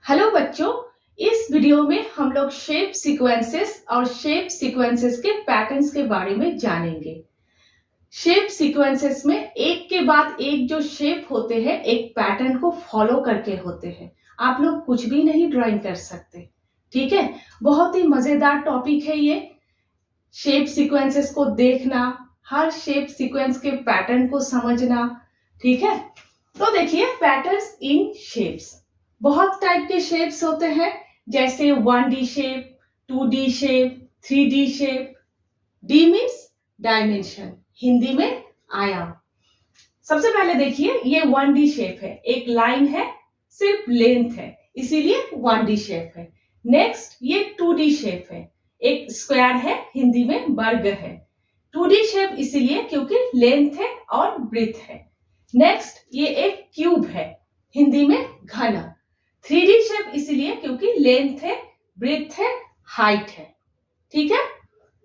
Hello बच्चों, इस video में हम लोग शेप सीक्वेंसेस और शेप सीक्वेंसेस के पैटर्न्स के बारे में जानेंगे। शेप सीक्वेंसेस में एक के बाद एक जो शेप होते हैं एक पैटर्न को फॉलो करके होते हैं। आप लोग कुछ भी नहीं ड्राइंग कर सकते। ठीक है, बहुत ही मजेदार टॉपिक है ये। शेप सीक्वेंसेस को देखना, हर शेप सीक्वेंस के पैटर्न को समझना। ठीक है, तो देखिए पैटर्न्स इन शेप्स। बहुत टाइप के शेप्स होते हैं, जैसे 1D shape, 2D shape, 3D shape. D means dimension, Hindi में आयाम। सबसे पहले देखिए ये 1D शेप है, एक लाइन है, सिर्फ लेंथ है, इसीलिए 1D शेप है। नेक्स्ट ये 2D शेप है, एक स्क्वायर है, हिंदी में वर्ग है। 2D शेप इसीलिए क्योंकि लेंथ है और ब्रेथ है। नेक्स्ट ये एक क्यूब है, हिंदी में घन। 3D शेप इसीलिए क्योंकि लेंथ है, ब्रेथ है, हाइट है। ठीक है,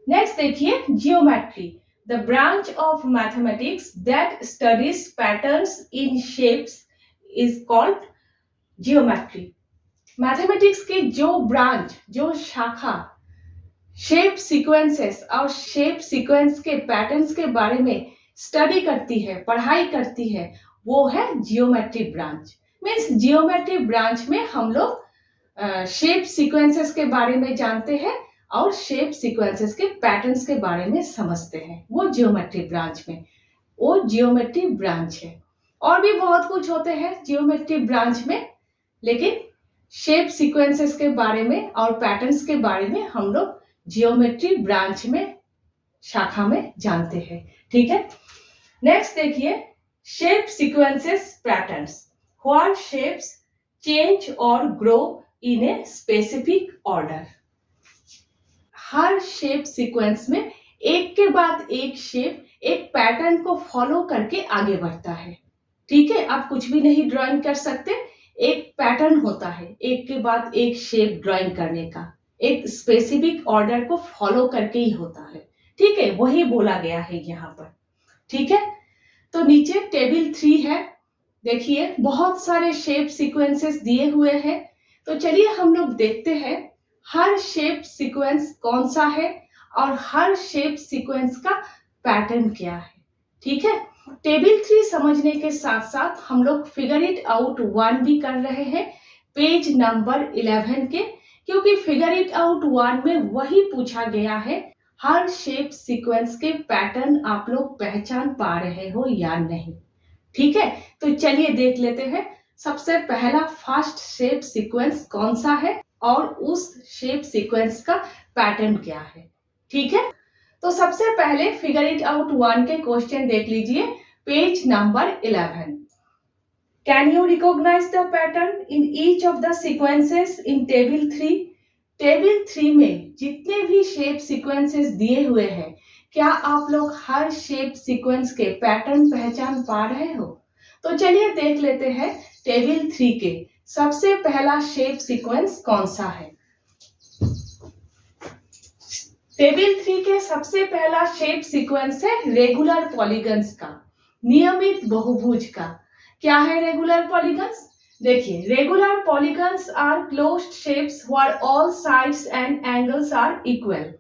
नेक्स्ट देखिए geometry, the branch of mathematics that studies patterns in shapes is called geometry. Mathematics की जो ब्रांच, जो शाखा शेप सीक्वेंसेस और शेप सीक्वेंस के पैटर्न्स के बारे में स्टडी करती है, पढ़ाई करती है, वो है geometry branch. Means geometry branch में हम लोग शेप सीक्वेंसेस के बारे में जानते हैं और शेप सीक्वेंसेस के पैटर्न्स के बारे में समझते हैं, वो जियोमेट्री ब्रांच में, वो जियोमेट्री ब्रांच है। और भी बहुत कुछ होते हैं जियोमेट्री ब्रांच में, लेकिन शेप सीक्वेंसेस के बारे में और पैटर्न्स के बारे में हम लोग जियोमेट्री ब्रांच में, शाखा में जानते हैं। ठीक है, नेक्स्ट देखिए shape sequences patterns, where shapes change or grow in a specific order। Her shape sequence में एक के बाद एक शेप एक पैटर्न को फॉलो करके आगे बढ़ता है। ठीक है, आप कुछ भी नहीं ड्राइंग कर सकते, एक पैटर्न होता है, एक के बाद एक शेप ड्राइंग करने का, एक स्पेसिफिक ऑर्डर को फॉलो करके ही होता है। ठीक है, वही बोला गया है यहाँ पर। ठीक है, तो नीचे टेबल 3 है, देखिए बहुत सारे शेप सीक्वेंसेस दिए हुए हैं। तो चलिए हम लोग देखते हैं हर शेप सीक्वेंस कौन सा है और हर शेप सीक्वेंस का पैटर्न क्या है। ठीक है, टेबल 3 समझने के साथ साथ हम लोग फिगर इट आउट 1 भी कर रहे हैं, पेज नंबर 11 के, क्योंकि फिगर इट आउट 1 में वही पूछा गया है हर शेप सीक्वेंस के पैटर्न आप लोग पहचान पा रहे हो या नहीं। ठीक है, तो चलिए देख लेते हैं सबसे पहला फर्स्ट शेप सीक्वेंस कौन सा है और उस शेप सीक्वेंस का पैटर्न क्या है। ठीक है, तो सबसे पहले फिगर इट आउट 1 के क्वेश्चन देख लीजिए, page number 11। Can you recognise the pattern in each of the sequences in table 3। Table 3 में जितने भी शेप सीक्वेंसेस दिए हुए हैं, क्या आप लोग हर शेप सीक्वेंस के पैटर्न पहचान पा रहे हो। तो चलिए देख लेते हैं टेबल 3 के सबसे पहला शेप सीक्वेंस कौन सा है। टेबल 3 के सबसे पहला शेप सीक्वेंस है रेगुलर पॉलीगन्स का, नियमित बहुभुज का। क्या है रेगुलर पॉलीगन्स? देखिए, regular polygons are closed shapes where all sides and angles are equal.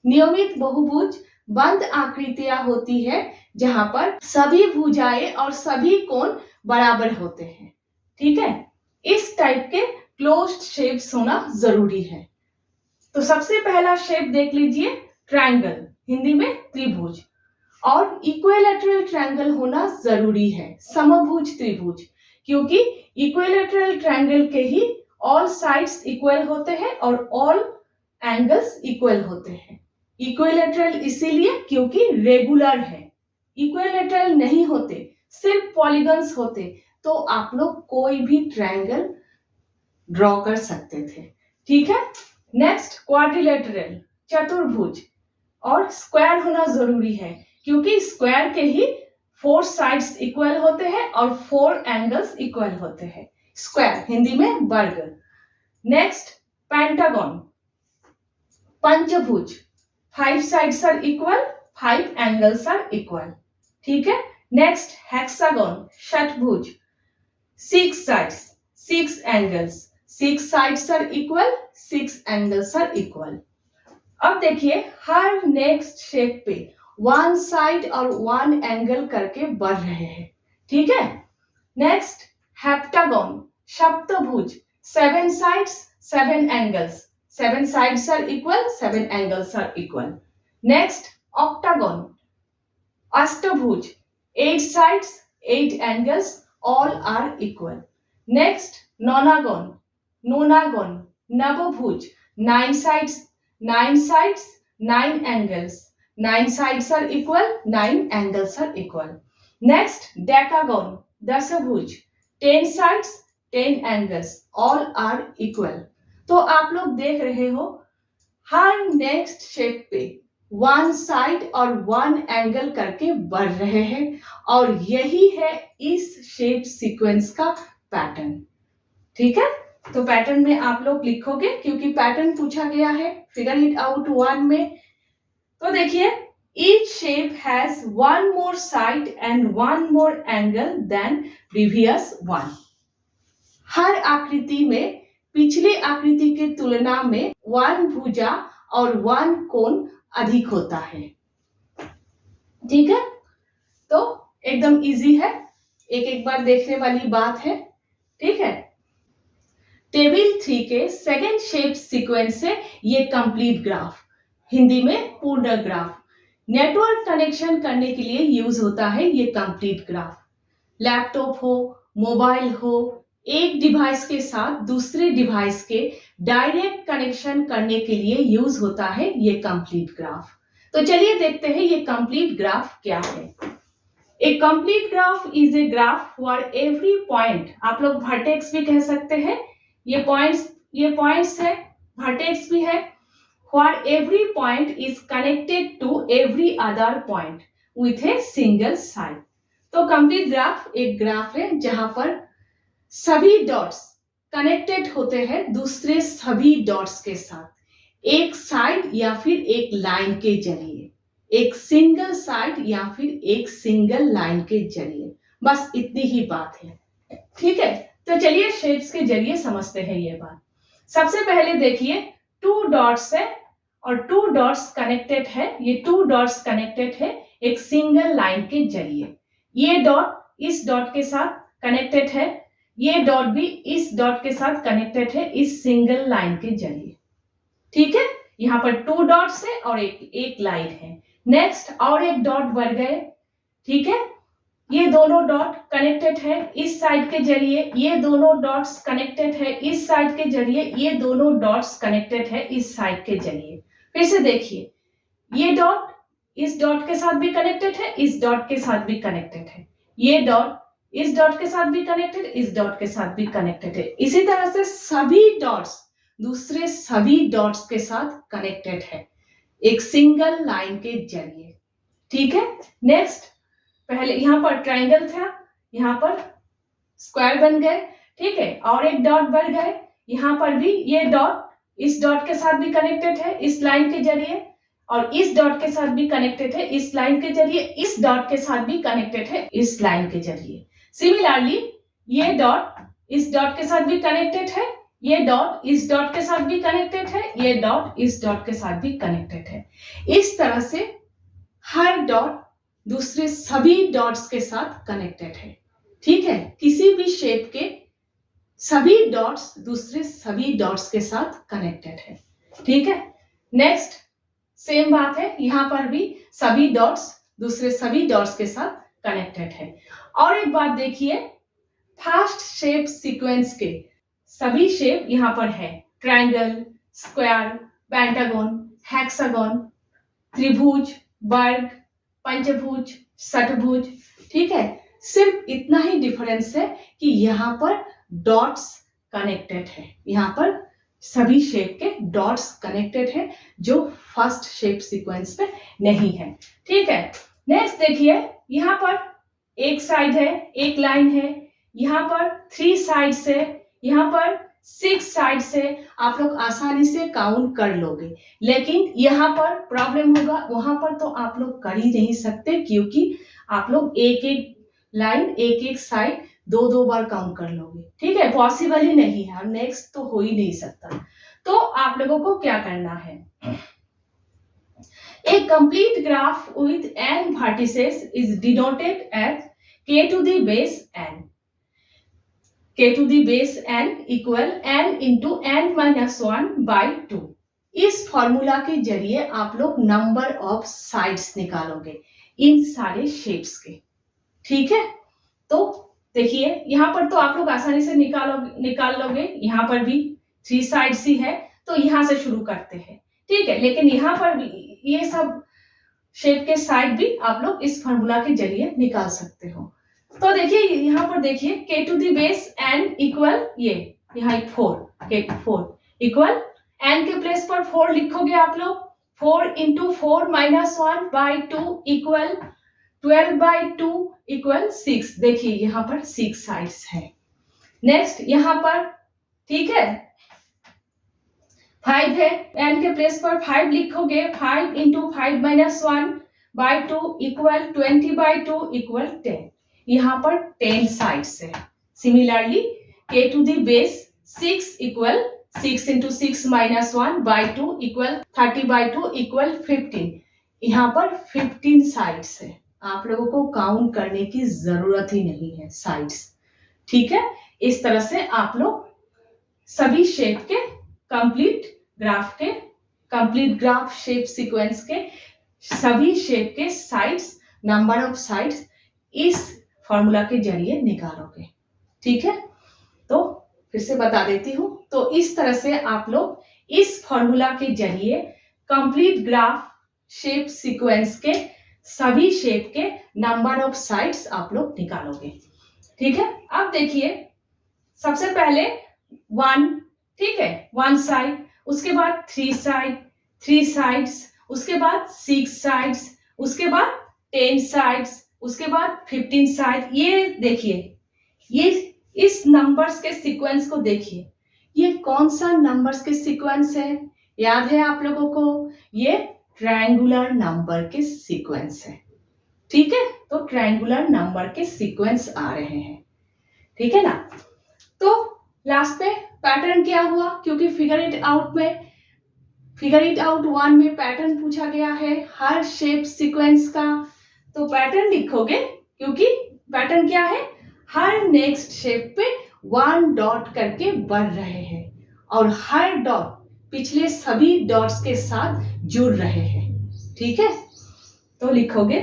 नियमित बहुभुज बंद आकृतियां होती है जहां पर सभी भुजाएं और सभी कोण बराबर होते हैं। ठीक है, इस टाइप के क्लोज्ड शेप्स होना जरूरी है। तो सबसे पहला शेप देख लीजिए, ट्रायंगल, हिंदी में त्रिभुज, और इक्विलैटरल ट्रायंगल होना जरूरी है, समभुज त्रिभुज, क्योंकि इक्विलैटरल ट्रायंगल के ही ऑल साइड्स इक्वल होते हैं और ऑल एंगल्स इक्वल होते हैं। इक्विलैटरल इसीलिए क्योंकि रेगुलर है, इक्विलैटरल नहीं होते, सिर्फ पॉलीगन्स होते तो आप लोग कोई भी ट्रायंगल ड्रॉ कर सकते थे। ठीक है, नेक्स्ट क्वाड्रिलेटरल, चतुर्भुज, और स्क्वायर होना जरूरी है क्योंकि स्क्वायर के ही 4 साइड्स इक्वल होते हैं और 4 एंगल्स इक्वल होते हैं। स्क्वायर, हिंदी में वर्ग। नेक्स्ट पेंटागन, पंचभुज, 5 sides are equal, 5 angles are equal। ठीक है, next hexagon, षटभुज, 6 sides, 6 angles, 6 sides are equal, 6 angles are equal. अब देखिए हर नेक्स्ट शेप पे 1 साइड और 1 एंगल करके बढ़ रहे हैं, ठीक है। नेक्स्ट हेप्टागन, सप्तभुज, 7 sides 7 angles, 7 sides are equal, 7 angles are equal. Next octagon, अष्टभुज, 8 sides 8 angles, all are equal. Next nonagon, nonagon, नवभुज, 9 sides 9 angles, 9 sides are equal, 9 angles are equal. Next decagon, दशभुज, 10 sides 10 angles, all are equal. तो आप लोग देख रहे हो हर next shape पे 1 side और 1 angle करके बढ़ रहे हैं और यही है इस शेप सीक्वेंस का पैटर्न, ठीक है। तो पैटर्न में आप लोग लिखोगे क्योंकि पैटर्न पूछा गया है फिगर इट आउट 1 में। तो देखिए each shape has one more side and one more angle than previous one. हर आकृति में पिछले आकृति के तुलना में 1 भुजा और 1 कोण अधिक होता है, ठीक है। तो एकदम इजी है, एक बार देखने वाली बात है, ठीक है। टेबल 3 के सेकेंड शेप सीक्वेंस से ये कंप्लीट ग्राफ, हिंदी में पूर्ण ग्राफ, नेटवर्क कनेक्शन करने के लिए यूज होता है ये कंप्लीट ग्राफ। लैपटॉप हो, मोबाइल हो, एक डिवाइस के साथ दूसरे डिवाइस के डायरेक्ट कनेक्शन करने के लिए यूज होता है ये कंप्लीट ग्राफ। तो चलिए देखते हैं ये कंप्लीट ग्राफ क्या है। A complete graph is a graph for every point, आप लोग वर्टेक्स भी कह सकते हैं, ये पॉइंट्स है, वर्टेक्स भी है। For every point is connected to every other point with a single side. तो कंप्लीट ग्राफ एक ग्राफ है जहां पर सभी डॉट्स कनेक्टेड होते हैं दूसरे सभी डॉट्स के साथ, एक साइड या फिर एक लाइन के जरिए, एक सिंगल साइड या फिर एक सिंगल लाइन के जरिए, बस इतनी ही बात है, ठीक है। तो चलिए शेप्स के जरिए समझते हैं ये बात। सबसे पहले देखिए 2 डॉट्स है और 2 डॉट्स कनेक्टेड है, ये 2 डॉट्स कनेक्टेड है एक सिंगल लाइन के जरिए। ये डॉट इस डॉट के साथ कनेक्टेड है, ये डॉट भी इस डॉट के साथ कनेक्टेड है इस सिंगल लाइन के जरिए, ठीक है। यहाँ पर 2 डॉट्स है और एक लाइन है। नेक्स्ट और एक डॉट बढ़ गए, ठीक है। ये दोनों डॉट कनेक्टेड है इस साइड के जरिए, ये दोनों डॉट्स कनेक्टेड है इस साइड के जरिए, ये दोनों डॉट्स कनेक्टेड है इस साइड के जरिए। फिर से देखिए ये डॉट इस डॉट के साथ भी कनेक्टेड है, इस डॉट के साथ भी कनेक्टेड है, ये डॉट इस डॉट के साथ भी कनेक्टेड, इस डॉट के साथ भी कनेक्टेड है। इसी तरह से सभी डॉट्स दूसरे सभी डॉट्स के साथ कनेक्टेड है एक सिंगल लाइन के जरिए, ठीक है। नेक्स्ट पहले यहाँ पर ट्रायंगल था, यहाँ पर स्क्वायर बन गए, ठीक है, और एक डॉट बढ़ गए। यहाँ पर भी ये डॉट इस डॉट के साथ भी कनेक्टेड है इस लाइन के जरिए, और इस डॉट के साथ भी कनेक्टेड है इस लाइन के जरिए, इस डॉट के साथ भी कनेक्टेड है इस लाइन के जरिए। सिमिलरली ये डॉट इस डॉट के साथ भी कनेक्टेड है, ये डॉट इस डॉट के साथ भी कनेक्टेड है, ये डॉट इस डॉट के साथ भी कनेक्टेड है। इस तरह से हर डॉट दूसरे सभी डॉट्स के साथ कनेक्टेड है, ठीक है। किसी भी शेप के सभी डॉट्स दूसरे सभी डॉट्स के साथ कनेक्टेड है, ठीक है। नेक्स्ट सेम बात है, यहाँ पर भी सभी डॉट्स दूसरे सभी डॉट्स के साथ कनेक्टेड है। और एक बात देखिए, फर्स्ट शेप सीक्वेंस के सभी शेप यहाँ पर है, ट्रायंगल, स्क्वायर, पेंटागन, हेक्सागन, त्रिभुज, वर्ग, पंचभुज, षटभुज, ठीक है। सिर्फ इतना ही डिफरेंस है कि यहाँ पर डॉट्स कनेक्टेड है, यहाँ पर सभी शेप के डॉट्स कनेक्टेड है जो फर्स्ट शेप सीक्वेंस पे नहीं है, ठीक है। नेक्स्ट देखिए, यहाँ पर एक साइड है, एक लाइन है, यहाँ पर 3 साइड्स है, यहाँ पर 6 साइड्स है, आप लोग आसानी से काउंट कर लोगे। लेकिन यहाँ पर प्रॉब्लम होगा, वहां पर तो आप लोग कर ही नहीं सकते क्योंकि आप लोग एक एक लाइन एक एक साइड दो दो बार काउंट कर लोगे, ठीक है, पॉसिबल ही नहीं है, और नेक्स्ट तो हो ही नहीं सकता। तो आप लोगों को क्या करना है, A complete graph with n vertices is denoted as k to the base n. K to the base n equal n into n minus 1 by 2. इस फॉर्मूला के जरिए आप लोग नंबर ऑफ साइड्स निकालोगे इन सारे शेप्स के, ठीक है। तो देखिए यहाँ पर तो आप लोग आसानी से निकाल लोगे, यहाँ पर भी 3 साइड्स ही है, तो यहाँ से शुरू करते हैं, ठीक है। लेकिन यहाँ पर भी ये सब शेप के साइड भी आप लोग इस फॉर्मूला के जरिए निकाल सकते हो। तो देखिए यहाँ पर देखिए k to the base n equal ये यहाँ 4 इक्वल n के प्लेस पर 4 लिखोगे आप लोग, 4 into 4 minus 1 by 2 equal 12 by 2 equal 6। देखिए यहाँ पर 6 साइड्स है। नेक्स्ट यहाँ पर, ठीक है, 5 है, n के प्लेस पर 5 लिखोगे, 5 into 5 minus 1 by 2 equal 20 by 2 equal 10। यहाँ पर 10 साइड्स है। Similarly k to the base 6 equal 6 into 6 minus 1 by 2 equal 30 by 2 equal 15। यहाँ पर 15 साइड्स है। आप लोगों को काउंट करने की जरूरत ही नहीं है साइड्स, ठीक है। इस तरह से आप लोग सभी शेप के कंप्लीट ग्राफ शेप सीक्वेंस के सभी शेप के साइड्स, नंबर ऑफ साइड्स इस फॉर्मूला के जरिए निकालोगे, ठीक है। तो फिर से बता देती हूँ, तो इस तरह से आप लोग इस फॉर्मूला के जरिए कंप्लीट ग्राफ शेप सीक्वेंस के सभी शेप के नंबर ऑफ साइड्स आप लोग निकालोगे, ठीक है। अब देखिए सबसे पहले 1, ठीक है, 1 साइड, उसके बाद 3 साइड्स, उसके बाद 6 साइड्स, उसके बाद 10 साइड्स, उसके बाद 15 साइड। ये देखिए, ये इस नंबर्स के सीक्वेंस को देखिए, ये कौन सा नंबर्स के सीक्वेंस है, याद है आप लोगों को, ये ट्रायंगुलर नंबर के सीक्वेंस है, ठीक है। तो ट्रायंगुलर नंबर के सीक्वेंस आ रहे हैं, ठीक है ना। तो लास्ट में पैटर्न क्या हुआ, क्योंकि फिगर इट आउट 1 में पैटर्न पूछा गया है हर शेप सीक्वेंस का, तो पैटर्न लिखोगे, क्योंकि पैटर्न क्या है, हर नेक्स्ट शेप पे 1 डॉट करके बढ़ रहे हैं और हर डॉट पिछले सभी डॉट्स के साथ जुड़ रहे हैं, ठीक है। तो लिखोगे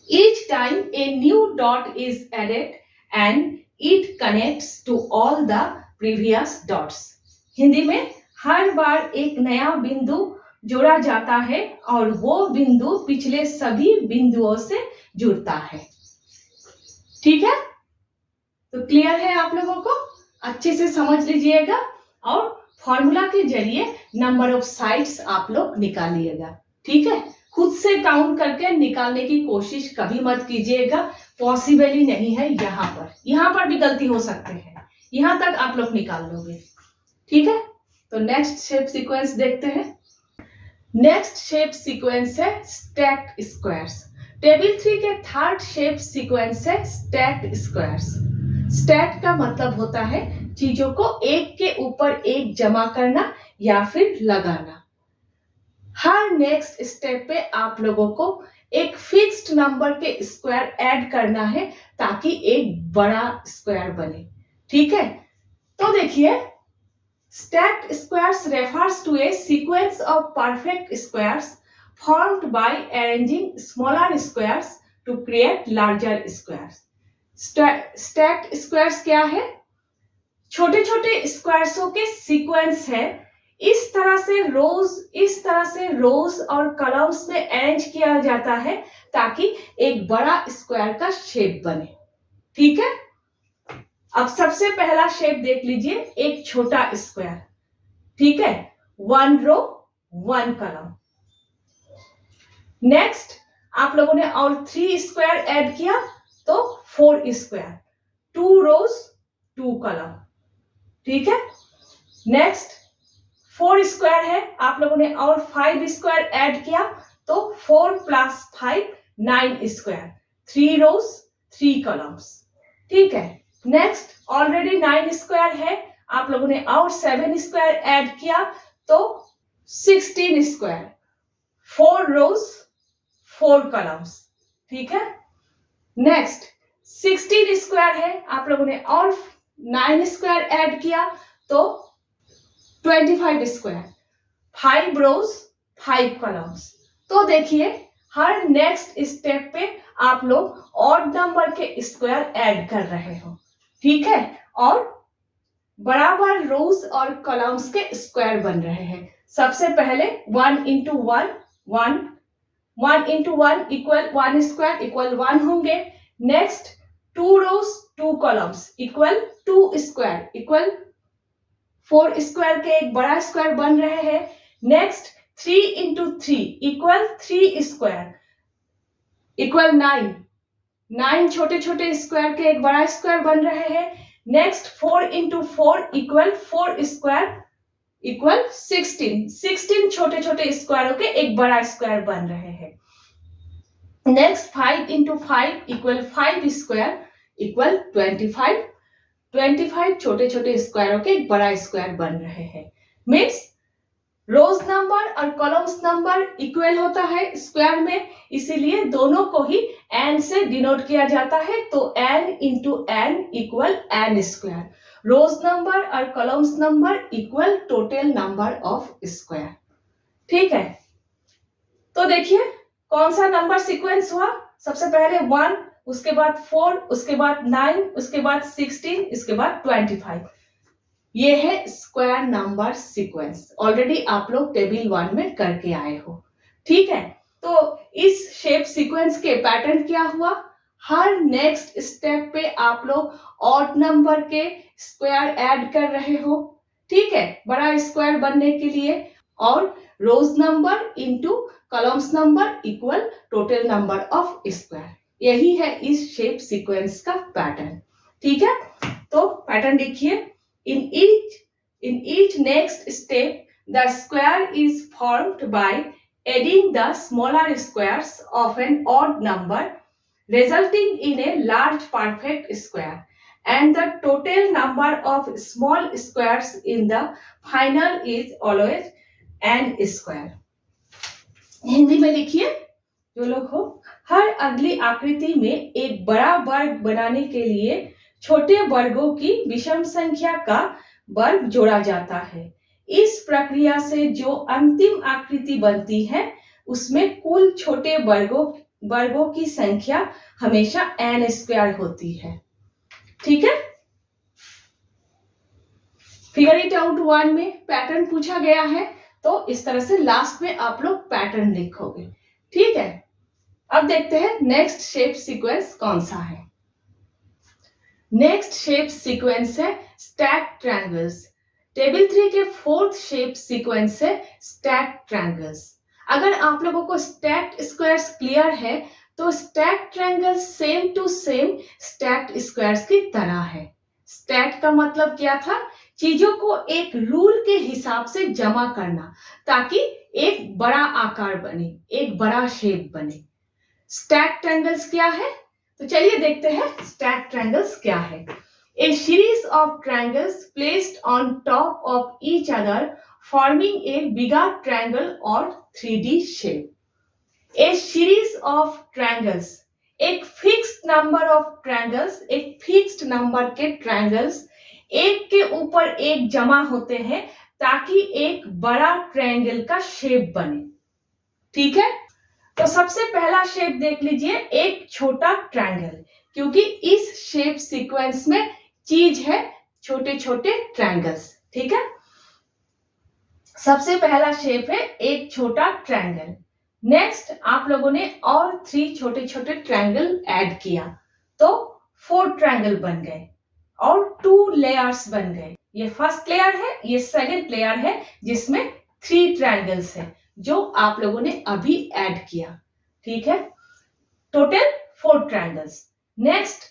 each time a new dot is added and it connects to all the previous dots। Hindi में हर बार एक नया बिंदु जोड़ा जाता है और वो बिंदु पिछले सभी बिंदुओं से जुड़ता है, ठीक है। तो क्लियर है आप लोगों को, अच्छे से समझ लीजिएगा और फॉर्मूला के जरिए नंबर ऑफ साइड्स आप लोग निकालिएगा, ठीक है। खुद से काउंट करके निकालने की कोशिश कभी मत कीजिएगा, पॉसिबल ही नहीं है। यहाँ पर भी गलती हो सकते हैं, यहाँ तक आप लोग निकाल लोगे, ठीक है। तो नेक्स्ट शेप सीक्वेंस देखते हैं। नेक्स्ट शेप सीक्वेंस है स्टैक्ड स्क्वायर्स। टेबल 3 के थर्ड शेप सीक्वेंस है स्टैक्ड स्क्वायर्स। स्टैक का मतलब होता है चीजों को एक के ऊपर एक जमा करना या फिर लगाना। हर नेक्स्ट स्टेप पे आप लोगों को एक फिक्स्ड नंबर के स्क्वायर ऐड करना है ताकि एक बड़ा स्क्वायर बने, ठीक है। तो देखिए stacked squares refers to a sequence of perfect squares formed by arranging smaller squares to create larger squares। Stacked squares क्या है, छोटे छोटे स्क्वायर्सों के सीक्वेंस है। इस तरह से रोज और कॉलम्स में अरेंज किया जाता है ताकि एक बड़ा स्क्वायर का शेप बने, ठीक है। अब सबसे पहला शेप देख लीजिए, एक छोटा स्क्वायर, ठीक है, 1 रो 1 कॉलम। नेक्स्ट आप लोगों ने और 3 स्क्वायर ऐड किया तो 4 स्क्वायर, 2 रोज 2 कॉलम, ठीक है। नेक्स्ट 4 स्क्वायर है, आप लोगों ने और 5 स्क्वायर ऐड किया तो 4 + 5 9 स्क्वायर, 3 रोज 3 कॉलम्स, ठीक है। नेक्स्ट ऑलरेडी 9 स्क्वायर है, आप लोगों ने और 7 स्क्वायर ऐड किया तो 16 स्क्वायर, 4 रोज 4 कॉलम्स। ठीक है। नेक्स्ट 16 स्क्वायर है, आप लोगों ने और 9 स्क्वायर ऐड किया तो 25 स्क्वायर, 5 रोज 5 कॉलम्स। तो देखिए हर नेक्स्ट स्टेप पे आप लोग ऑड नंबर के स्क्वायर ऐड कर रहे हो। ठीक है। और बराबर रोज और कॉलम्स के स्क्वायर बन रहे हैं। सबसे पहले 1 into 1 1, 1 into 1 equal 1 square equal 1 होंगे। नेक्स्ट 2 रोज 2 columns equal 2 square equal 4 square के एक बड़ा स्क्वायर बन रहे हैं। Next 3 into 3 equal 3 square equal 9, 9 छोटे छोटे स्क्वायर के एक बड़ा स्क्वायर बन रहे हैं। Next 4 into 4 equal 4 square equal 16, 16 छोटे छोटे स्क्वायरों के एक बड़ा स्क्वायर बन रहे हैं। Next 5 into 5 equal 5 square equal 25, 25 छोटे छोटे स्क्वायरों के एक बड़ा स्क्वायर बन रहे हैं। मीन्स रोज नंबर और कॉलम्स नंबर इक्वल होता है स्क्वायर में, इसीलिए दोनों को ही n से डिनोट किया जाता है। तो n into n equal n square, rows number और columns number equal total number of square. ठीक है। तो देखिए कौन सा नंबर सीक्वेंस हुआ। सबसे पहले 1, उसके बाद 4, उसके बाद 9, उसके बाद 16, इसके बाद 25। ये है स्क्वायर नंबर सीक्वेंस। ऑलरेडी आप लोग टेबल 1 में करके आए हो। ठीक है। तो इस शेप सीक्वेंस के पैटर्न क्या हुआ, हर नेक्स्ट स्टेप पे आप लोग ऑड नंबर के स्क्वायर ऐड कर रहे हो। ठीक है, बड़ा स्क्वायर बनने के लिए। और rows number into columns number equal total number of square, यही है इस शेप सीक्वेंस का पैटर्न। ठीक है। तो पैटर्न देखिए, in each next step the square is formed by adding the smaller squares of an odd number resulting in a large perfect square, and the total number of small squares in the final is always n square। Hindi में लिखिए जो लोग हो, हर अगली आकृति में एक बड़ा वर्ग बनाने के लिए छोटे वर्गों की विषम संख्या का वर्ग जोड़ा जाता है। इस प्रक्रिया से जो अंतिम आकृति बनती है उसमें कुल छोटे वर्गों की संख्या हमेशा n स्क्वायर होती है। ठीक है। फिगर इट आउट 1 में पैटर्न पूछा गया है, तो इस तरह से लास्ट में आप लोग पैटर्न लिखोगे। ठीक है। अब देखते हैं नेक्स्ट शेप सीक्वेंस कौन सा है। नेक्स्ट शेप सीक्वेंस है स्टैक ट्रायंगल्स। टेबल 3 के 4th शेप सीक्वेंस है स्टैक ट्रायंगल्स। अगर आप लोगों को स्टैक्ड स्क्वायर्स क्लियर है तो stack triangles same to same stacked squares की तरह है। स्टैक का मतलब क्या था, चीजों को एक रूल के हिसाब से जमा करना ताकि एक बड़ा आकार बने, एक बड़ा शेप बने। स्टैक ट्रायंगल्स क्या है, तो चलिए देखते हैं स्टैक ट्रायंगल्स क्या है। A series of triangles placed on top of each other forming a bigger triangle और 3D shape. A series of triangles, एक फिक्स्ड नंबर ऑफ ट्रायंगल्स, एक फिक्स्ड नंबर के ट्रायंगल्स एक के ऊपर एक जमा होते हैं ताकि एक बड़ा ट्रायंगल का शेप बने। ठीक है। तो सबसे पहला शेप देख लीजिए, एक छोटा ट्रायंगल, क्योंकि इस शेप सीक्वेंस में चीज है छोटे छोटे ट्रायंगल्स। ठीक है। सबसे पहला शेप है एक छोटा ट्रायंगल। नेक्स्ट आप लोगों ने और 3 छोटे छोटे ट्रायंगल ऐड किया तो 4 ट्रायंगल बन गए और 2 लेयर्स बन गए। ये फर्स्ट लेयर है, ये सेकंड लेयर है जिसमें 3 ट्रायंगल्स है जो आप लोगों ने अभी ऐड किया। ठीक है। Total 4 triangles. नेक्स्ट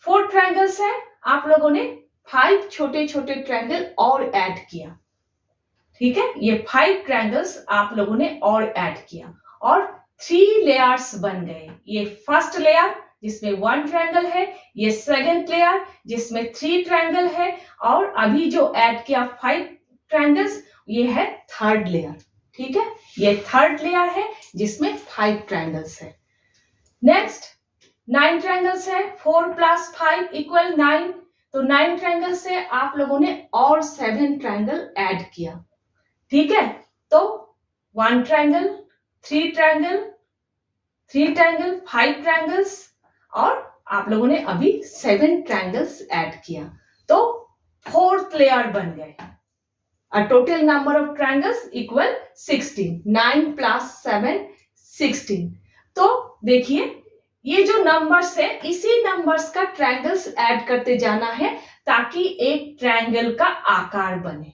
4 ट्रायंगल्स है, आप लोगों ने 5 छोटे छोटे ट्रायंगल और ऐड किया। ठीक है। ये 5 ट्रायंगल्स आप लोगों ने और ऐड किया और 3 लेयर्स बन गए। ये फर्स्ट लेयर, जिसमें 1 ट्रायंगल है, ये सेकंड लेयर जिसमें 3 ट्रायंगल है, और अभी जो ऐड किया 5 ट्रायंगल्स, ये है थर्ड लेयर। ठीक है, ये थर्ड लेयर है जिसमें 5 ट्रायंगल्स है। नेक्स्ट 9 ट्रायंगल्स है, 4 + 5 = 9, तो 9 ट्रायंगल से आप लोगों ने और 7 ट्रायंगल ऐड किया। ठीक है, तो 1 ट्रायंगल, 3 ट्रायंगल, 3 ट्रायंगल, 5 ट्रायंगल्स, और आप लोगों ने अभी 7 ट्रायंगल्स ऐड किया, तो फोर्थ लेयर बन गए। A total number of triangles equal 16. 9 + 7 16. तो देखिए ये जो नंबर्स है, इसी नंबर्स का ट्रायंगल्स ऐड करते जाना है ताकि एक ट्रायंगल का आकार बने।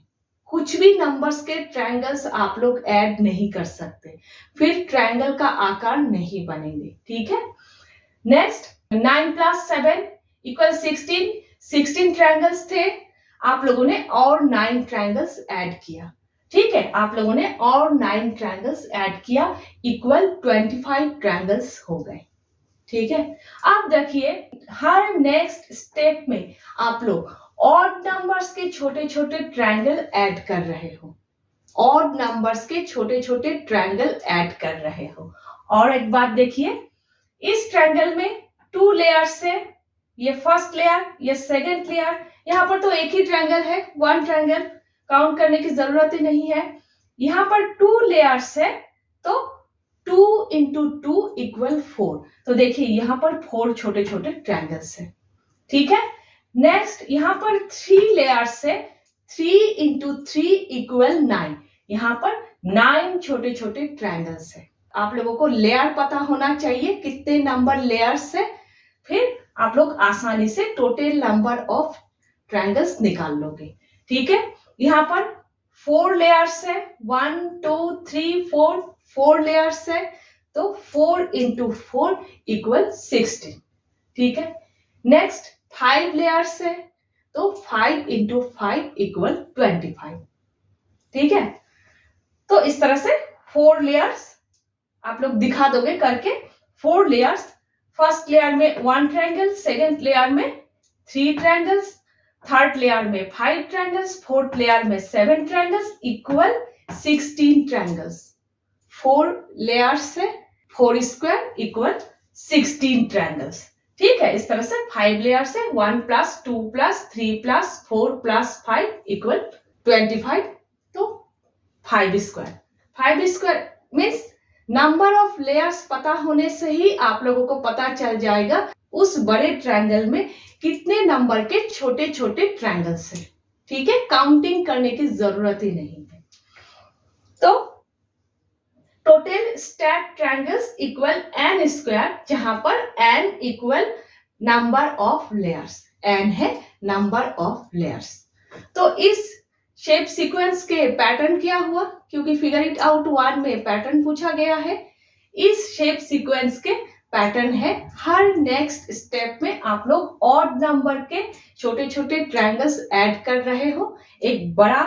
कुछ भी नंबर्स के ट्रायंगल्स आप लोग ऐड नहीं कर सकते, फिर ट्रायंगल का आकार नहीं बनेंगे। ठीक है, नेक्स्ट 9 + 7 = 16. 16 ट्रायंगल्स थे, आप लोगों ने और 9 ट्रायंगल्स ऐड किया। ठीक है, आप लोगों ने और 9 ट्रायंगल्स ऐड किया, इक्वल 25 ट्रायंगल्स हो गए। ठीक है, अब देखिए हर नेक्स्ट स्टेप में आप लोग ऑड नंबर्स के छोटे छोटे ट्रायंगल ऐड कर रहे हो, ऑड नंबर्स के छोटे छोटे ट्रायंगल ऐड कर रहे हो। और एक बात देखिए, इस ट्रायंगल में 2 लेयर्स है, ये फर्स्ट लेयर, ये सेकंड लेयर, यहाँ पर तो एक ही ट्रायंगल है, 1 ट्रायंगल, काउंट करने की जरूरत ही नहीं है। यहाँ पर 2 लेयर्स है, तो 2 × 2 = 4, तो देखिए यहाँ पर 4 छोटे छोटे ट्रायंगल्स है। ठीक है, नेक्स्ट यहाँ पर 3 लेयर्स है, 3 × 3 = 9, यहाँ पर 9 छोटे छोटे ट्रायंगल्स है। आप लोगों को लेयर पता होना चाहिए कितने नंबर लेयर्स है, फिर आप लोग आसानी से टोटल नंबर ऑफ ट्रायंगल्स निकाल लोगे। ठीक है, यहाँ पर 4 लेयर्स है, 1 2 3 4, 4 लेयर्स है, तो 4 × 4 = 16। ठीक है, नेक्स्ट 5 लेयर्स है, तो 5 × 5 = 25। ठीक है, तो इस तरह से 4 लेयर्स आप लोग दिखा दोगे करके। 4 लेयर्स, फर्स्ट लेयर में 1 ट्रायंगल, सेकंड लेयर में 3 ट्रायंगल्स, थर्ड लेयर में 5 ट्रायंगल्स, फोर्थ लेयर में 7 ट्रायंगल्स, इक्वल 16 ट्रायंगल्स। 4 लेयर्स से 4² = 16 ट्रायंगल्स। ठीक है, इस तरह से 5 लेयर से 1 + 2 + 3 + 4 + 5 = 25, तो 5² 5² मीन्स नंबर ऑफ लेयर्स पता होने से ही आप लोगों को पता चल जाएगा उस बड़े ट्रायंगल में कितने नंबर के छोटे छोटे ट्रायंगल्स हैं। ठीक है, काउंटिंग करने की जरूरत ही नहीं है। तो total stacked triangles equal n², जहां पर n equal number of layers, n है नंबर ऑफ लेयर्स। तो इस शेप सीक्वेंस के पैटर्न क्या हुआ, क्योंकि फिगर इट आउट 1 में पैटर्न पूछा गया है। इस शेप सीक्वेंस के पैटर्न है, हर नेक्स्ट स्टेप में आप लोग ऑड नंबर के छोटे छोटे ट्रायंगल्स ऐड कर रहे हो एक बड़ा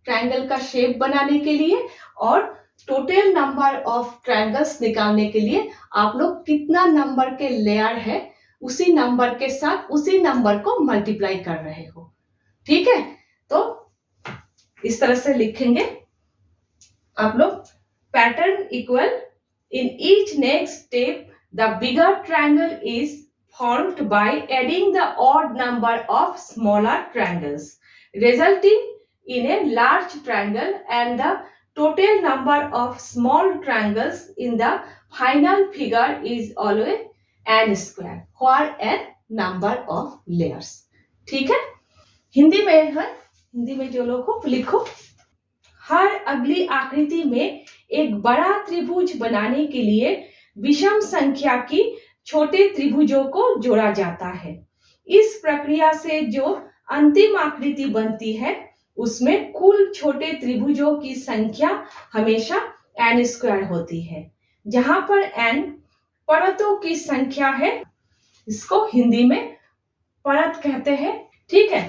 ट्रायंगल का शेप बनाने के लिए, और टोटल नंबर ऑफ ट्रायंगल्स निकालने के लिए आप लोग कितना नंबर के लेयर है उसी नंबर के साथ उसी नंबर को मल्टीप्लाई कर रहे हो। ठीक है, तो इस तरह से लिखेंगे आप लोग, pattern equal in each next step the bigger triangle is formed by adding the odd number of smaller triangles, resulting in a large triangle, and the total number of small triangles in the final figure is always n², where n number of layers. ठीक है, हिंदी में है, हिंदी में जो लोग हो लिखो। हर अगली आकृति में एक बड़ा त्रिभुज बनाने के लिए विषम संख्या की छोटे त्रिभुजों को जोड़ा जाता है। इस प्रक्रिया से जो अंतिम आकृति बनती है उसमें कुल छोटे त्रिभुजों की संख्या हमेशा n² होती है, जहां पर n परतों की संख्या है, इसको हिंदी में परत कहते हैं। ठीक है,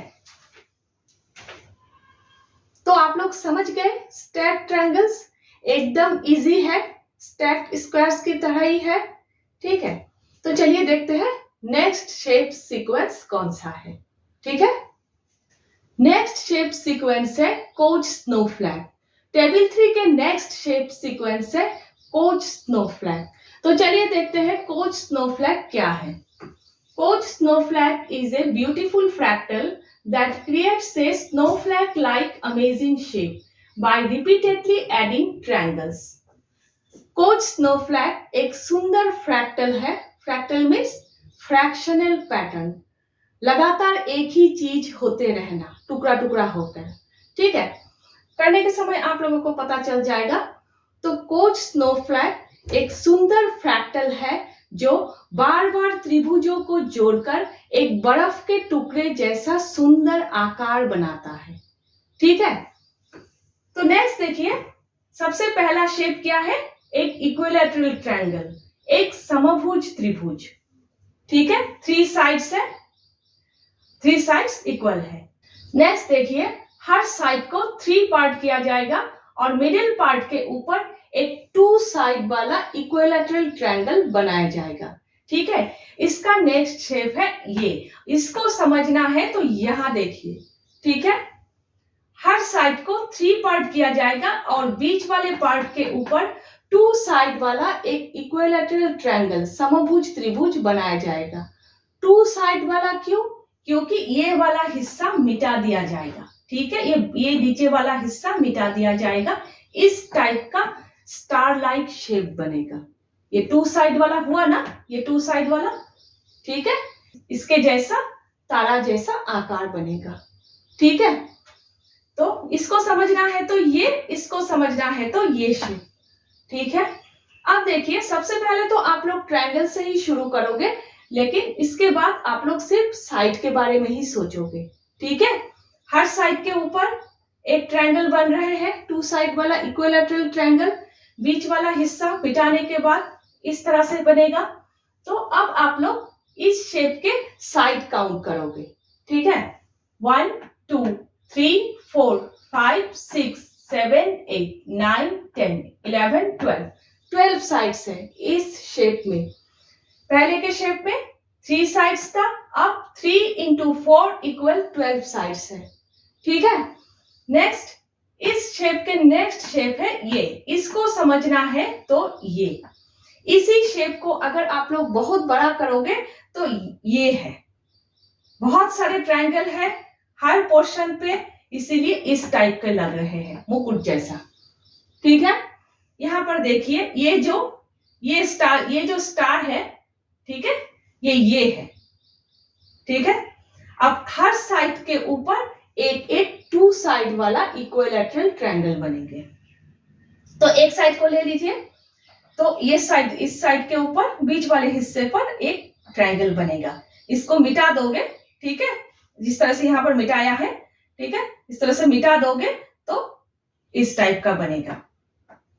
तो आप लोग समझ गए, स्टैक्ड ट्रायंगल्स एकदम इजी है, स्टैक्ड स्क्वायर्स की तरह ही है। ठीक है, तो चलिए देखते हैं नेक्स्ट शेप सीक्वेंस कौन सा है। ठीक है, नेक्स्ट शेप सीक्वेंस है कोच स्नोफ्लैग। टेबल 3 के नेक्स्ट शेप सीक्वेंस है कोच स्नोफ्लैग। तो चलिए देखते हैं कोच स्नोफ्लैग क्या है। Koch snowflake is a beautiful fractal that creates a snowflake-like amazing shape by repeatedly adding triangles. Koch snowflake एक सुंदर फ्रैक्टल है। फ्रैक्टल मीन्स फ्रैक्शनल पैटर्न, लगातार एक ही चीज होते रहना, टुकड़ा टुकड़ा होकर। ठीक है, करने के समय आप लोगों को पता चल जाएगा। तो कोच स्नोफ्लैग एक सुंदर फ्रैक्टल है जो बार बार त्रिभुजों को जोड़कर एक बर्फ के टुकड़े जैसा सुंदर आकार बनाता है। ठीक है, तो नेक्स्ट देखिए, सबसे पहला शेप क्या है, एक इक्विलैटरल ट्रायंगल, एक समभुज त्रिभुज। ठीक है, 3 साइड्स है, 3 साइड्स इक्वल है। नेक्स्ट देखिए, हर साइड को 3 पार्ट किया जाएगा और मिडिल पार्ट के ऊपर एक 2 साइड वाला इक्विलैटरल ट्रायंगल बनाया जाएगा। ठीक है, इसका नेक्स्ट शेप है ये। इसको समझना है तो यहां देखिए। ठीक है, हर साइड को 3 पार्ट किया जाएगा और बीच वाले पार्ट के ऊपर 2 साइड वाला एक इक्विलैटरल ट्रायंगल, समभुज त्रिभुज बनाया जाएगा। 2 साइड वाला क्यों? क्योंकि ये वाला हिस्सा मिटा दिया जाएगा। ठीक है, ये नीचे वाला हिस्सा मिटा दिया जाएगा। इस टाइप का स्टार लाइक शेप बनेगा। ये 2 साइड वाला हुआ ना, ये 2 साइड वाला। ठीक है, इसके जैसा तारा जैसा आकार बनेगा। ठीक है, तो इसको समझना है तो ये, इसको समझना है तो ये शेप। ठीक है, अब देखिए, सबसे पहले तो आप लोग ट्रायंगल से ही शुरू करोगे, लेकिन इसके बाद आप लोग सिर्फ साइड के बारे में ही सोचोगे। ठीक है, हर साइड के ऊपर एक ट्रायंगल बन रहे हैं, 2 साइड वाला इक्विलैटरल ट्रायंगल। बीच वाला हिस्सा मिटाने के बाद इस तरह से बनेगा। तो अब आप लोग इस शेप के साइड काउंट करोगे। ठीक है, 1 2 3 4 5 6 7 8 9 10 11 12 साइड्स है इस शेप में। पहले के शेप में 3 साइड्स था, अब 3 into 4 इक्वल 12 साइड्स है। ठीक है, नेक्स्ट इस शेप के नेक्स्ट शेप है ये। इसको समझना है तो ये, इसी शेप को अगर आप लोग बहुत बड़ा करोगे तो ये है। बहुत सारे ट्रायंगल है हर पोर्शन पे, इसीलिए इस टाइप के लग रहे हैं, मुकुट जैसा। ठीक है, यहां पर देखिए, ये जो स्टार है, ठीक है, ये है। ठीक है, अब हर साइड के ऊपर एक एक 2 साइड वाला इक्विलैटरल ट्रायंगल बनेंगे। तो एक साइड को ले लीजिए, तो ये साइड, इस साइड के ऊपर बीच वाले हिस्से पर एक ट्रायंगल बनेगा। इसको मिटा दोगे, ठीक है, जिस तरह से यहाँ पर मिटाया है, ठीक है, इस तरह से मिटा दोगे तो इस टाइप का बनेगा।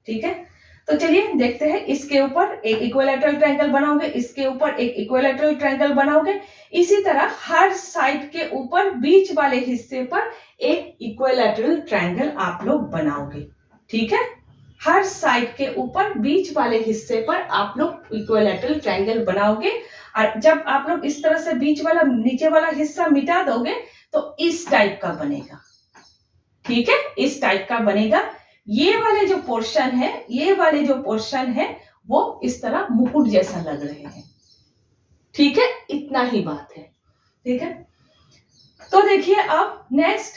ठीक है, तो चलिए देखते हैं, इसके ऊपर एक इक्विलैटरल ट्रायंगल बनाओगे, इसके ऊपर एक इक्विलैटरल ट्रायंगल बनाओगे। इसी तरह हर साइड के ऊपर बीच वाले हिस्से पर एक इक्विलैटरल ट्रायंगल आप लोग बनाओगे। ठीक है, हर साइड के ऊपर बीच वाले हिस्से पर आप लोग इक्विलैटरल ट्रायंगल बनाओगे। और जब आप लोग इस तरह से बीच वाला, नीचे वाला हिस्सा मिटा दोगे तो इस टाइप का बनेगा। ठीक है, इस टाइप का बनेगा। ये वाले जो पोर्शन है वो इस तरह मुकुट जैसा लग रहे हैं। ठीक है, इतना ही बात है। ठीक है, तो देखिए, अब नेक्स्ट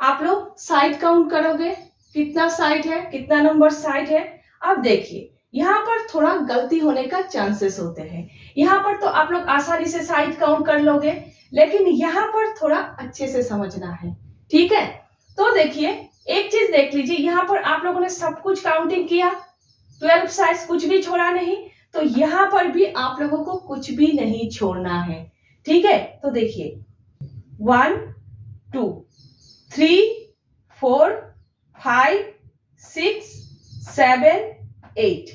आप लोग साइड काउंट करोगे, कितना साइड है, कितना नंबर साइड है। अब देखिए, यहाँ पर थोड़ा गलती होने का चांसेस होते हैं। यहाँ पर तो आप लोग आसानी से साइड काउंट कर लोगे, लेकिन यहाँ पर थोड़ा अच्छे से समझना है। ठीक है, तो देखिए, एक चीज देख लीजिए, यहाँ पर आप लोगों ने सब कुछ काउंटिंग किया, 12 साइड्स, कुछ भी छोड़ा नहीं। तो यहाँ पर भी आप लोगों को कुछ भी नहीं छोड़ना है। ठीक है, तो देखिए, 1 2 3 4 5 6 7 8,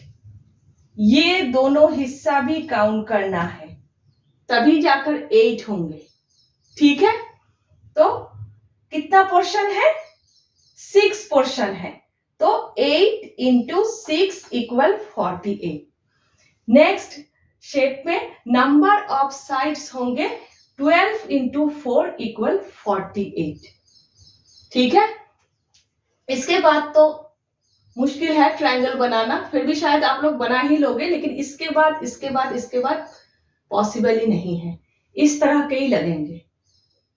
ये दोनों हिस्सा भी काउंट करना है, तभी जाकर 8 होंगे। ठीक है, तो कितना पोर्शन है, 6 पोर्शन है, तो 8 into 6 इक्वल 48। नेक्स्ट शेप में नंबर ऑफ साइड्स होंगे 12 इंटू 4 इक्वल 48। ठीक है, इसके बाद तो मुश्किल है ट्रायंगल बनाना, फिर भी शायद आप लोग बना ही लोगे, लेकिन इसके बाद पॉसिबल ही नहीं है। इस तरह के ही लगेंगे।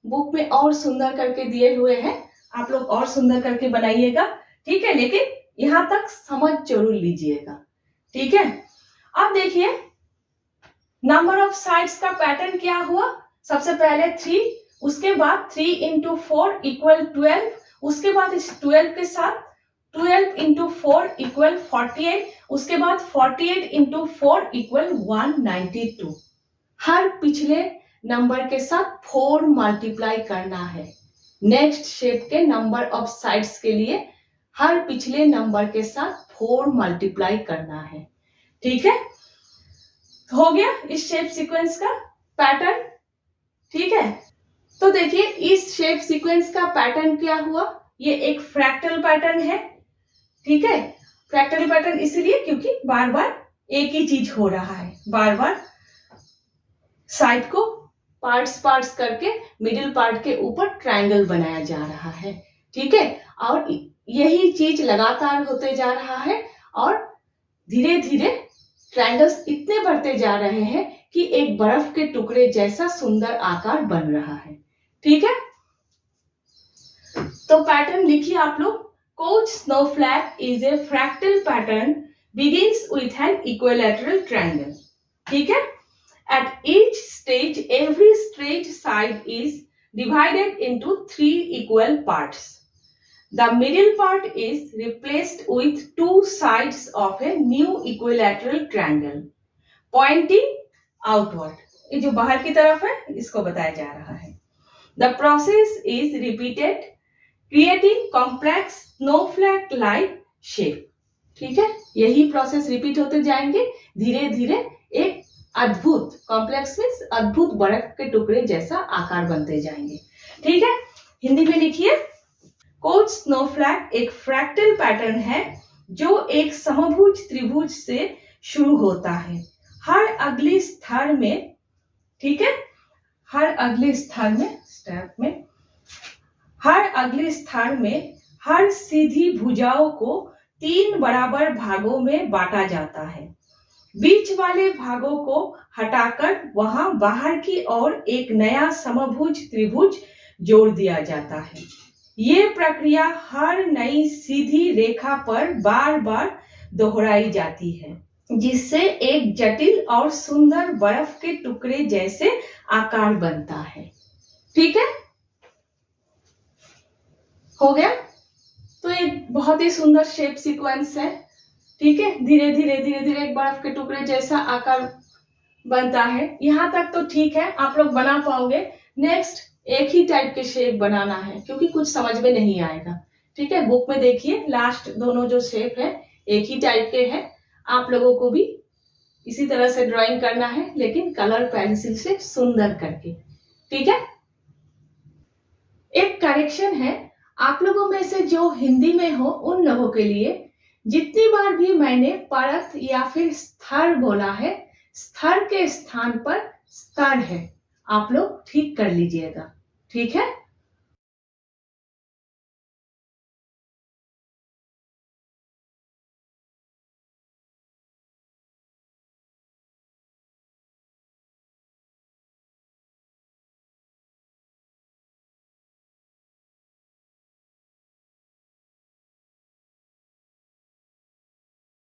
बुक में और सुंदर करके दिए हुए हैं, आप लोग और सुंदर करके बनाइएगा। ठीक है, लेकिन यहां तक समझ जरूर लीजिएगा। ठीक है, अब देखिए नंबर ऑफ साइड्स का पैटर्न क्या हुआ। सबसे पहले 3, उसके बाद 3 इंटू 4 इक्वल 12, उसके बाद इस 12 के साथ 12 इंटू 4 इक्वल 48, उसके बाद 48 इंटू 4 इक्वल 192। हर पिछले नंबर के साथ 4 मल्टीप्लाई करना है। नेक्स्ट शेप के नंबर ऑफ साइड्स के लिए हर पिछले नंबर के साथ 4 मल्टीप्लाई करना है। ठीक है, हो गया इस शेप सीक्वेंस का पैटर्न। ठीक है, तो देखिए इस शेप सीक्वेंस का पैटर्न क्या हुआ। ये एक फ्रैक्टल पैटर्न है। ठीक है, फ्रैक्टल पैटर्न इसलिए क्योंकि बार बार एक ही चीज हो रहा है, बार बार साइड को पार्ट्स करके मिडिल पार्ट के ऊपर ट्रायंगल बनाया जा रहा है। ठीक है, और यही चीज लगातार होते जा रहा है और धीरे धीरे ट्रायंगल्स इतने बढ़ते जा रहे हैं कि एक बर्फ के टुकड़े जैसा सुंदर आकार बन रहा है। ठीक है, तो पैटर्न लिखिए आप लोग। Koch snowflake is a fractal pattern begins with an equilateral triangle. ठीक है, at each stage every straight side is divided into 3 equal parts. The middle part is replaced with 2 sides of a new equilateral triangle pointing outward. ये जो बाहर की तरफ है इसको बताया जा रहा है। The process is repeated creating complex snowflake like shape. ठीक है, यही प्रोसेस रिपीट होते जाएंगे, धीरे धीरे एक अद्भुत कॉम्प्लेक्स मीन्स अद्भुत बर्फ के टुकड़े जैसा आकार बनते जाएंगे। ठीक है, हिंदी में लिखिए। कोच स्नोफ्लैक एक फ्रैक्टल पैटर्न है जो एक समभुज त्रिभुज से शुरू होता है। हर अगली स्तर में, ठीक है, हर अगले स्तर में हर सीधी भुजाओं को 3 बराबर भागों में बांटा जाता है। बीच वाले भागों को हटाकर वहां बाहर की ओर एक नया समभुज त्रिभुज जोड़ दिया जाता है। ये प्रक्रिया हर नई सीधी रेखा पर बार बार दोहराई जाती है, जिससे एक जटिल और सुंदर बर्फ के टुकड़े जैसे आकार बनता है। ठीक है, हो गया। तो एक बहुत ही सुंदर शेप सीक्वेंस है। ठीक है, धीरे धीरे एक बर्फ के टुकड़े जैसा आकार बनता है। यहां तक तो ठीक है, आप लोग बना पाओगे। नेक्स्ट एक ही टाइप के शेप बनाना है क्योंकि कुछ समझ में नहीं आएगा। ठीक है, बुक में देखिए लास्ट दोनों जो शेप है एक ही टाइप के हैं। आप लोगों को भी इसी तरह से ड्राइंग करना है, लेकिन कलर पेंसिल से सुंदर करके। ठीक है, एक करेक्शन है, आप लोगों में से जो हिंदी में हो उन लोगों के लिए, जितनी बार भी मैंने परत या फिर स्तर बोला है, स्तर के स्थान पर स्तर है, आप लोग ठीक कर लीजिएगा। ठीक है।